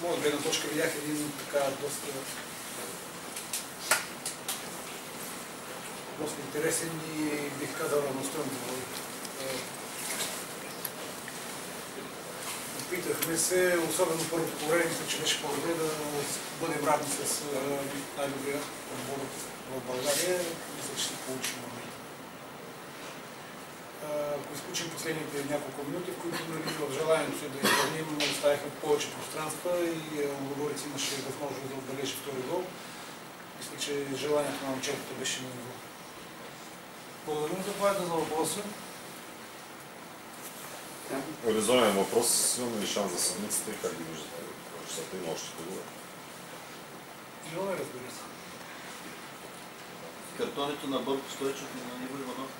моя гледна точка видях един така доста интересен и бих казал равностойен бой. Опитахме се, особено първото време, мисля, че беше по-добре да бъдем равни с най-добрия отбор в България. Мисля, че се получи на момента. Ако изключим последните няколко минути, в които в желанието си да изпълним, оставихме повече пространства и Лудогорец имаше възможност да отбележи втори гол. Мисля, че желанието на момчетата беше на ниво. Благодарим за въпроса. Резонен въпрос. Имаме ли шанс за съдниците? Как ги виждате? Щата има още това. Имаме, разбира се. Картоните на Борко Стойчев и на Иво Иванов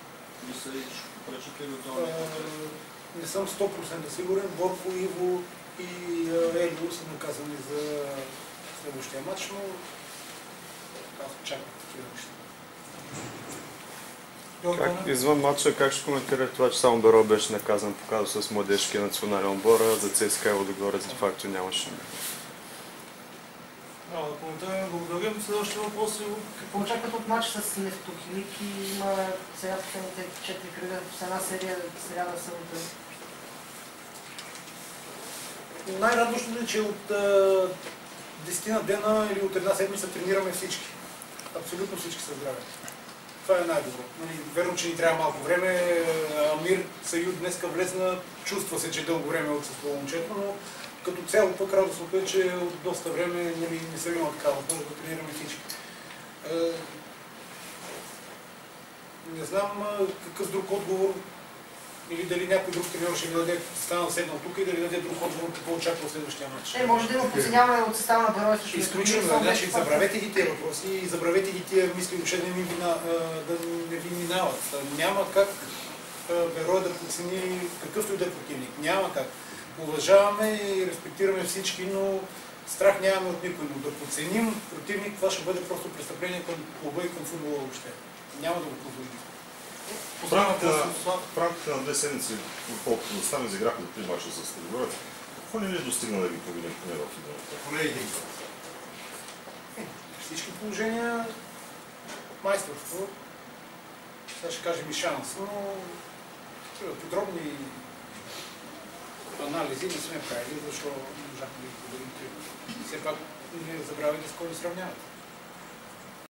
ли са и ще попречат ли до това? Не съм 100% сигурен. Борко, Иво и Елио са наказани за следващия матч, но аз очаквам такива неща. Извън матча, как ще коментирате това, че само Беро беше наказан по казус с младежкия национален отбор, а за ЦСКА и Лудогорец де факто нямаше? Коментираме, благодарим. Следващия въпрос е... Какво очакват от матча с Нефтохимик и има сега последните 4 кръга с една серия сряда в събота? Най-радостно е, че от 10 дена или от една седмица тренираме всички. Абсолютно всички са здрави. Това е най-добро. Верно, че ни трябва малко време. Амир Саюд днеска влезна, чувства се, че дълго време е отсъствало момчето, но като цяло пък радостното е, че от доста време не съм имал такава възможност да тренираме всички. Не знам какъв друг отговор или дали някой друг треньор ще ми даде, стана седнал тук и дали даде друг отговор какво очаква в следващия матч. Може да има подценяване от състава на Беро също. Изключително, значи забравете ги тия въпроси и забравете ги тия мисли, въобще да не ви минават. Няма как Беро да подцени какъвто и да е противник. Няма как. Уважаваме и респектираме всички, но страх нямаме от никой. Но да подценим противник, това ще бъде просто престъпление към клуба и към футбола въобще. Няма да го позволим. В рамките на 2 седмици, колкото да стане, изиграхме 3 мача с Лудогорец. Какво не ви е достигна да ги победим поне в финалите? В всички положения майсторство. Сега ще кажем и шанс, но подробни анализи не сме правили, защото не можахме да ги победим. Все пак не забравяйте с кой ни сравнявате.